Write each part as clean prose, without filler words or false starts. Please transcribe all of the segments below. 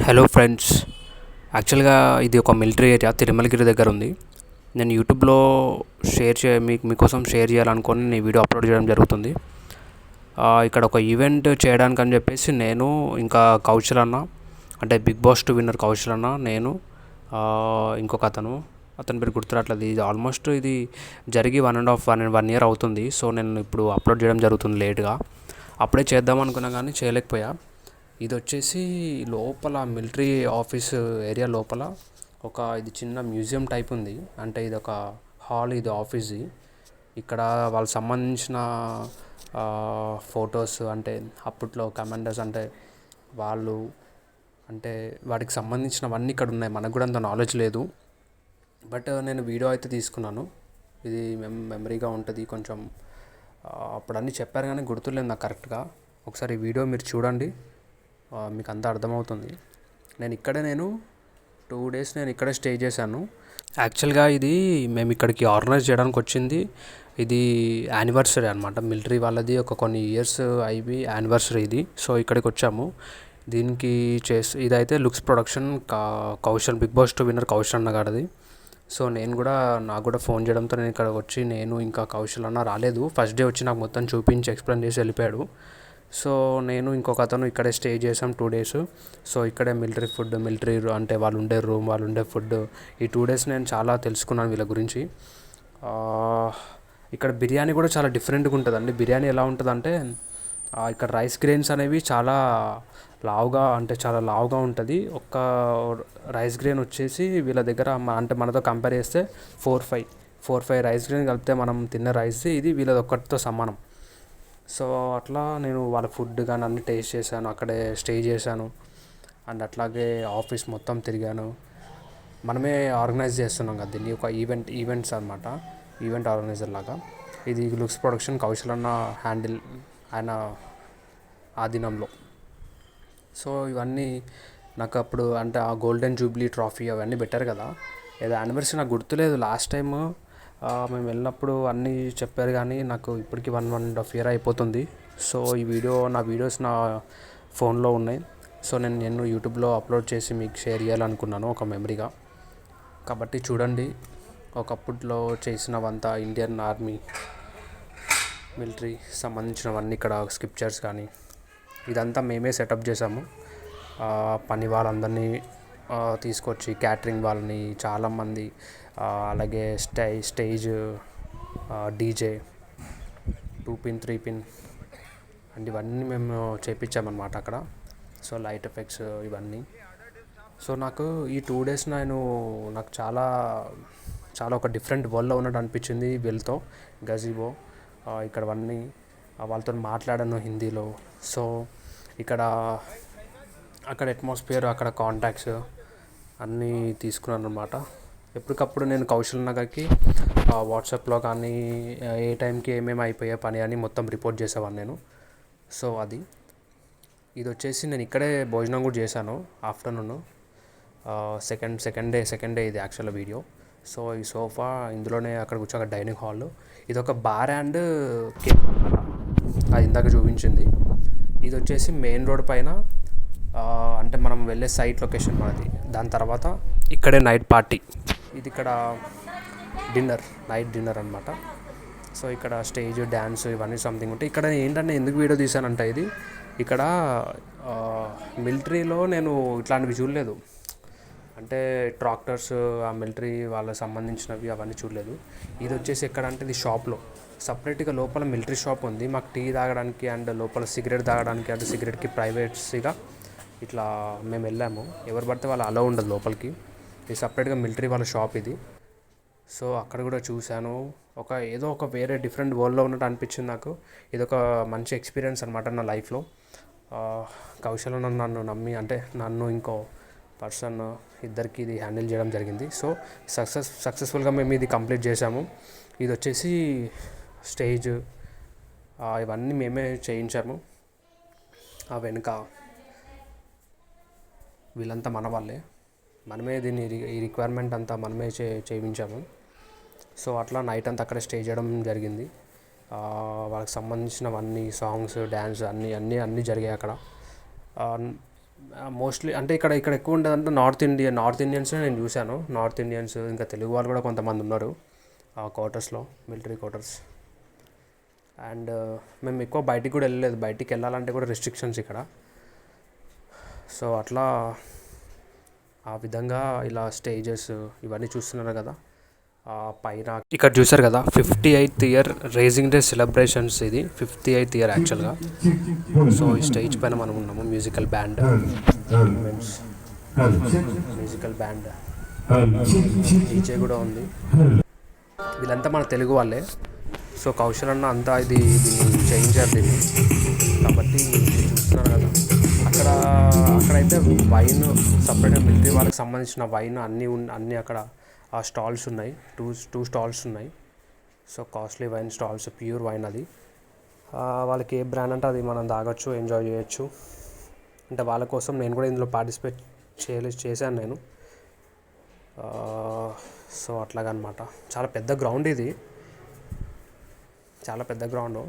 Hello friends. యాక్చువల్గా ఇది ఒక మిలిటరీ ఏరియా తిరుమలగిరి దగ్గర ఉంది. నేను యూట్యూబ్లో మీకోసం షేర్ చేయాలనుకొని నేను వీడియో అప్లోడ్ చేయడం జరుగుతుంది. ఇక్కడ ఒక ఈవెంట్ చేయడానికి అని చెప్పేసి నేను ఇంకా కౌశల్ అన్న, అంటే బిగ్ బాస్ 2 విన్నర్ కౌశల్ అన్న, నేను ఇంకొక అతని పేరు గుర్తురాట్లేదు. ఇది ఆల్మోస్ట్ ఇది జరిగి 1.5 year అవుతుంది. సో నేను ఇప్పుడు అప్లోడ్ చేయడం జరుగుతుంది లేట్గా. అప్పుడే చేద్దాం అనుకున్నా కానీ చేయలేకపోయా. ఇది వచ్చేసి లోపల మిలిటరీ ఆఫీస్ ఏరియా లోపల ఇది చిన్న మ్యూజియం టైప్ ఉంది. అంటే ఇది ఒక హాల్, ఇది ఆఫీస్. ఇక్కడ వాళ్ళకి సంబంధించిన ఫొటోస్, అంటే అప్పట్లో కమాండర్స్, అంటే వాళ్ళు, అంటే వాటికి సంబంధించినవన్నీ ఇక్కడ ఉన్నాయి. మనకు కూడా అంత నాలెడ్జ్ లేదు, బట్ నేను వీడియో అయితే తీసుకున్నాను. ఇది మెమరీగా ఉంటుంది కొంచెం. అప్పుడు అన్నీ చెప్పారు కానీ గుర్తులేదు నాకు కరెక్ట్గా. ఒకసారి ఈ వీడియో మీరు చూడండి, మీకు అంతా అర్థమవుతుంది. నేను 2 days నేను ఇక్కడే స్టే చేశాను. యాక్చువల్గా ఇది మేము ఇక్కడికి ఆర్గనైజ్ చేయడానికి వచ్చింది. ఇది యానివర్సరీ అనమాట, మిలిటరీ వాళ్ళది ఒక కొన్ని ఇయర్స్ అయ్యి యానివర్సరీ ఇది. సో ఇక్కడికి వచ్చాము. దీనికి ఇదైతే looks production, Kaushal, Bigg Boss 2 winner Kaushal అన్న గారిది. సో నాకు కూడా ఫోన్ చేయడంతో నేను ఇక్కడ వచ్చి, నేను ఇంకా కౌశల్ అన్న రాలేదు. ఫస్ట్ డే వచ్చి నాకు మొత్తం చూపించి ఎక్స్ప్లెయిన్ చేసి వెళ్ళిపోయాడు. సో నేను ఇంకొక అతను ఇక్కడే స్టే చేసాం 2 days. సో ఇక్కడే మిలిటరీ ఫుడ్, మిలిటరీ అంటే వాళ్ళు ఉండే రూమ్, వాళ్ళు ఉండే ఫుడ్, ఈ 2 days నేను చాలా తెలుసుకున్నాను వీళ్ళ గురించి. ఇక్కడ బిర్యానీ కూడా చాలా డిఫరెంట్గా ఉంటుందండి. బిర్యానీ ఎలా ఉంటుందంటే, ఇక్కడ రైస్ గ్రెయిన్స్ అనేవి చాలా లావుగా ఉంటుంది. ఒక్క రైస్ గ్రెయిన్ వచ్చేసి వీళ్ళ దగ్గర అంటే మనతో కంపేర్ చేస్తే 4-5 రైస్ గ్రెయిన్ కలిపితే మనం తిన్న రైస్ ఇది వీళ్ళది ఒక్కటితో సమానం. సో అట్లా నేను వాళ్ళ ఫుడ్ కానీ అన్నీ టేస్ట్ చేశాను, అక్కడే స్టే చేశాను. అండ్ అట్లాగే ఆఫీస్ మొత్తం తిరిగాను. మనమే ఆర్గనైజ్ చేస్తున్నాం కదా దీన్ని, ఒక ఈవెంట్స్ అనమాట, ఈవెంట్ ఆర్గనైజర్ లాగా. ఇది లుక్స్ ప్రొడక్షన్, కౌశల్ అన్న ఆయన ఆధీనంలో. సో ఇవన్నీ నాకు అప్పుడు, అంటే ఆ గోల్డెన్ జూబ్లీ ట్రాఫీ అవన్నీ పెట్టారు కదా, ఏదో యానివర్సరీ నాకు గుర్తులేదు. లాస్ట్ టైం మేము వెళ్ళినప్పుడు అన్నీ చెప్పారు కానీ నాకు ఇప్పటికీ 1.5 year అయిపోతుంది. సో నా వీడియోస్ నా ఫోన్లో ఉన్నాయి. సో నేను యూట్యూబ్లో అప్లోడ్ చేసి మీకు షేర్ చేయాలనుకున్నాను ఒక మెమరీగా. కాబట్టి చూడండి, ఒకప్పట్లో చేసినవంతా ఇండియన్ ఆర్మీ, మిలిటరీ సంబంధించినవన్నీ ఇక్కడ స్క్రిప్చర్స్ కానీ ఇదంతా మేమే సెటప్ చేసాము. పని వాళ్ళందరినీ తీసుకొచ్చి, క్యాటరింగ్ వాళ్ళని చాలామంది, అలాగే stage, DJ, 2-pin 3-pin and ఇవన్నీ మేము చేయించామన్నమాట అక్కడ. సో లైట్ ఎఫెక్ట్స్ ఇవన్నీ. సో నాకు ఈ 2 days నాకు చాలా ఒక డిఫరెంట్ వరల్డ్లో ఉన్నట్టు అనిపించింది. వీళ్ళతో గజీబో ఇక్కడ అన్నీ వాళ్ళతో మాట్లాడాను హిందీలో. సో అక్కడ అట్మాస్ఫియర్, అక్కడ కాంటాక్ట్స్ అన్నీ తీసుకున్నాను అనమాట. ఎప్పటికప్పుడు నేను కౌశల్ నగర్కి వాట్సాప్లో కానీ ఏ టైంకి ఏమేమి అయిపోయే పని అని మొత్తం రిపోర్ట్ చేసేవాడిని నేను. సో ఇది వచ్చేసి నేను ఇక్కడే భోజనం కూడా చేశాను ఆఫ్టర్నూన్. సెకండ్ డే ఇది యాక్చువల్ వీడియో. సో ఈ సోఫా ఇందులోనే అక్కడ కూర్చో డైనింగ్ హాల్. ఇది ఒక బార్ అండ్ కేఫ్ అనమాట, అది ఇందాక చూపించింది. ఇది వచ్చేసి మెయిన్ రోడ్ పైన, అంటే మనం వెళ్ళే సైట్ లొకేషన్ మనది. దాని తర్వాత ఇక్కడే నైట్ పార్టీ, ఇది ఇక్కడ నైట్ డిన్నర్ అనమాట. సో ఇక్కడ స్టేజ్, డ్యాన్స్ ఇవన్నీ సంథింగ్ ఉంటాయి. ఇక్కడ ఏంటంటే ఎందుకు వీడియో తీసానంటే, ఇక్కడ మిలిటరీలో నేను ఇట్లాంటివి చూడలేదు. అంటే ట్రాక్టర్స్, ఆ మిలిటరీ వాళ్ళకి సంబంధించినవి అవన్నీ చూడలేదు. ఇది వచ్చేసి ఎక్కడంటే, ఇది షాప్లో సపరేట్గా లోపల మిలిటరీ షాప్ ఉంది. మాకు టీ తాగడానికి అండ్ లోపల సిగరెట్ తాగడానికి, అంటే సిగరెట్కి ప్రైవేట్స్గా ఇట్లా మేము వెళ్ళాము. ఎవరు పడితే వాళ్ళు అలో ఉండదు లోపలికి. ఇది సపరేట్గా మిలిటరీ వాళ్ళ షాప్ ఇది. సో అక్కడ కూడా చూశాను. ఏదో ఒక వేరే డిఫరెంట్ వరల్డ్లో ఉన్నట్టు అనిపించింది నాకు. ఇది ఒక మంచి ఎక్స్పీరియన్స్ అనమాట నా లైఫ్లో. కౌశల్ నన్ను నమ్మి, అంటే నన్ను ఇంకో పర్సన్, ఇద్దరికి ఇది హ్యాండిల్ చేయడం జరిగింది. సో సక్సెస్ఫుల్గా మేము ఇది కంప్లీట్ చేసాము. ఇది వచ్చేసి స్టేజ్, ఇవన్నీ మేమే చేయించాము. ఆ వెనుక వీళ్ళంతా మన వాళ్ళే, మనమే దీన్ని ఈ రిక్వైర్మెంట్ అంతా మనమే చేయించాము. సో అట్లా నైట్ అంతా అక్కడే స్టే చేయడం జరిగింది. వాళ్ళకి సంబంధించినవన్నీ సాంగ్స్, డ్యాన్స్ అన్నీ జరిగాయి అక్కడ. మోస్ట్లీ అంటే ఇక్కడ ఇక్కడ ఎక్కువ ఉండేదంటే నార్త్ ఇండియన్స్ నేను చూశాను. నార్త్ ఇండియన్స్ ఇంకా తెలుగు వాళ్ళు కూడా కొంతమంది ఉన్నారు ఆ క్వార్టర్స్లో, మిలిటరీ క్వార్టర్స్. అండ్ మేము ఎక్కువ బయటికి కూడా వెళ్ళలేదు, బయటికి వెళ్ళాలంటే కూడా రెస్ట్రిక్షన్స్ ఇక్కడ. సో అట్లా ఆ విధంగా ఇలా స్టేజెస్ ఇవన్నీ చూస్తున్నారు కదా. పైన ఇక్కడ చూసారు కదా 58th year rising day celebrations. ఇది 58th ఇయర్ యాక్చువల్గా. సో ఈ స్టేజ్ పైన మనం ఉన్నాము. మ్యూజికల్ బ్యాండ్ డీజే కూడా ఉంది. వీళ్ళంతా మన తెలుగు వాళ్ళే. సో కౌశల్ అన్న అంతా దీన్ని చేయించారు దీన్ని. కాబట్టి చూస్తున్నారు కదా అక్కడైతే వైన్ సపరేట్గా మిలిటరీ వాళ్ళకి సంబంధించిన వైన్ అన్నీ అక్కడ ఆ స్టాల్స్ ఉన్నాయి. టూ స్టాల్స్ ఉన్నాయి. So costly wine stalls, pure wine అది. వాళ్ళకి ఏ బ్రాండ్ అంటే అది మనం తాగొచ్చు, ఎంజాయ్ చేయొచ్చు. అంటే వాళ్ళ కోసం నేను కూడా ఇందులో పార్టిసిపేట్ చేశాను నేను. సో అట్లాగనమాట. చాలా పెద్ద గ్రౌండ్ ఇది, చాలా పెద్ద గ్రౌండ్.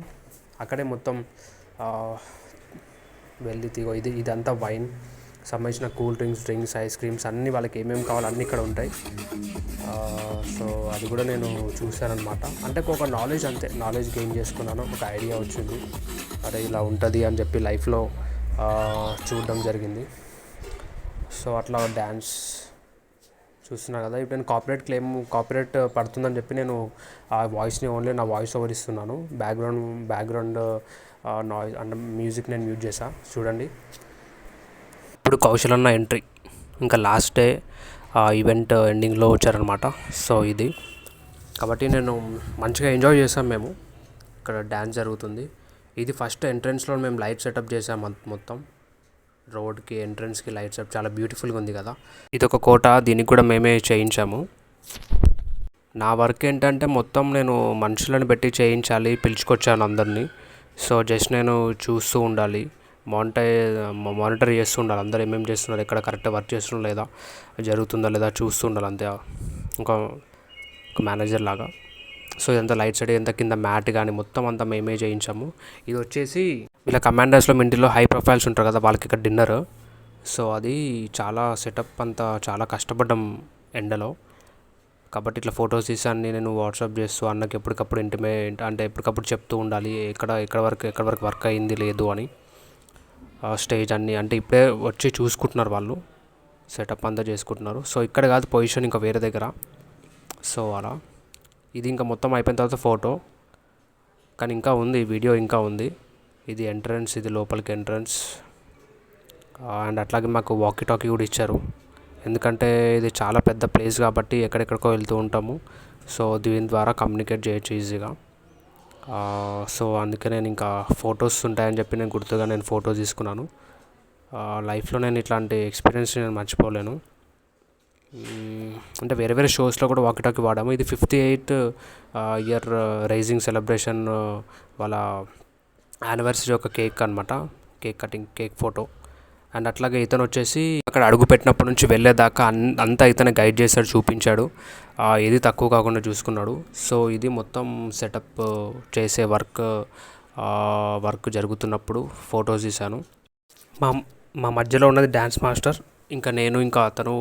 అక్కడే మొత్తం వెళ్ళి ఇదంతా వైన్ సంబంధించిన కూల్ డ్రింక్స్, ఐస్ క్రీమ్స్ అన్నీ వాళ్ళకి ఏమేమి కావాలో అన్నీ ఇక్కడ ఉంటాయి. సో అది కూడా నేను చూశానమాట. అంటే ఒక నాలెడ్జ్, అంతే నాలెడ్జ్ గెయిన్ చేసుకున్నాను. ఒక ఐడియా వచ్చింది, అరే ఇలా ఉంటుంది అని చెప్పి లైఫ్లో చూడడం జరిగింది. సో అట్లా డ్యాన్స్ చూస్తున్నా కదా. ఇప్పుడు నేను కాపీరైట్ పడుతుందని చెప్పి నేను ఆ వాయిస్ని ఓన్లీ నా వాయిస్ ఓవర్ ఇస్తున్నాను. బ్యాక్గ్రౌండ్ నాయిస్ అంటే మ్యూజిక్ నేను మ్యూట్ చేసా, చూడండి. ఇప్పుడు కౌశల్ అన్న ఎంట్రీ, ఇంకా లాస్ట్ డే ఈవెంట్ ఎండింగ్లో వచ్చారనమాట. సో ఇది కాబట్టి నేను మంచిగా ఎంజాయ్ చేసాం మేము. ఇక్కడ డ్యాన్స్ జరుగుతుంది. ఇది ఫస్ట్ ఎంట్రన్స్లో మేము లైట్ సెటప్ చేసాం. మొత్తం రోడ్కి ఎంట్రన్స్కి లైట్ సెటప్ చాలా బ్యూటిఫుల్గా ఉంది కదా. ఇది ఒక కోట, దీనికి కూడా మేమే చేయించాము. నా వర్క్ ఏంటంటే మొత్తం నేను మనుషులను పెట్టి చేయించాలి, పిలుచుకొచ్చాను అందరినీ. సో జస్ట్ నేను చూస్తూ ఉండాలి, మానిటర్ చేస్తూ ఉండాలి. అందరూ ఏమేమి చేస్తున్నారు, ఎక్కడ కరెక్ట్ వర్క్ చేస్తున్నారు లేదా, జరుగుతుందా లేదా చూస్తూ ఉండాలి అంతే, ఒక మేనేజర్ లాగా. సో ఇదంతా లైట్ సైడ్, ఎంత కింద మ్యాట్ కానీ మొత్తం అంతా మేమే చేయించాము. ఇది వచ్చేసి వీళ్ళ కమాండర్స్లో ఇంటిలో హై ప్రొఫైల్స్ ఉంటారు కదా, వాళ్ళకి ఇక్కడ డిన్నర్. సో అది చాలా సెటప్ అంతా చాలా కష్టపడ్డాం ఎండలో. కాబట్టి ఇట్లా ఫొటోస్ తీసి అన్నీ నేను వాట్సాప్ చేస్తూ అన్నకి ఎప్పటికప్పుడు అంటే ఎప్పటికప్పుడు చెప్తూ ఉండాలి ఎక్కడ వరకు వర్క్ అయింది లేదు అని. స్టేజ్ అన్నీ అంటే ఇప్పుడే వచ్చి చూసుకుంటున్నారు వాళ్ళు, సెటప్ అంతా చేసుకుంటున్నారు. సో ఇక్కడ కాదు పొజిషన్, ఇంకా వేరే దగ్గర. సో అలా ఇది ఇంకా మొత్తం అయిపోయిన తర్వాత ఫోటో, కానీ ఇంకా ఉంది వీడియో, ఇంకా ఉంది. ఇది ఎంట్రన్స్, ఇది లోపలికి ఎంట్రన్స్. అండ్ అట్లాగే మాకు వాకీ టాకీ కూడా ఇచ్చారు, ఎందుకంటే ఇది చాలా పెద్ద ప్లేస్ కాబట్టి ఎక్కడెక్కడికో వెళ్తూ ఉంటాము. సో దీని ద్వారా కమ్యూనికేట్ చేయొచ్చు ఈజీగా. సో అందుకే నేను ఇంకా ఫొటోస్ ఉంటాయని చెప్పి నేను గుర్తుగా నేను ఫోటో తీసుకున్నాను. లైఫ్లో నేను ఇట్లాంటి ఎక్స్పీరియన్స్ నేను మర్చిపోలేను. అంటే వేరే వేరే షోస్లో కూడా వాకీ టాకీ వాడాము. ఇది 58th ఇయర్ రైజింగ్ సెలబ్రేషన్ వాళ్ళ యానివర్సరీ ఒక కేక్ అనమాట, cake cutting, cake photo. And అట్లాగే ఇతను వచ్చేసి అక్కడ అడుగు పెట్టినప్పటి నుంచి వెళ్ళేదాకా అంతా ఇతనే గైడ్ చేశాడు, చూపించాడు, ఏది తక్కువ కాకుండా చూసుకున్నాడు. సో ఇది మొత్తం సెటప్ చేసే వర్క్ జరుగుతున్నప్పుడు ఫొటోస్ తీశాను. మా మధ్యలో ఉన్నది డ్యాన్స్ మాస్టర్, ఇంకా నేను ఇంకా అతను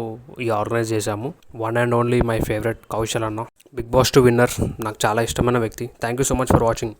ఈ ఆర్గనైజ్ చేశాము. One and only my favourite Kaushal అన్న, బిగ్ బాస్ 2 విన్నర్, నాకు చాలా ఇష్టమైన వ్యక్తి. Thank you so much for watching.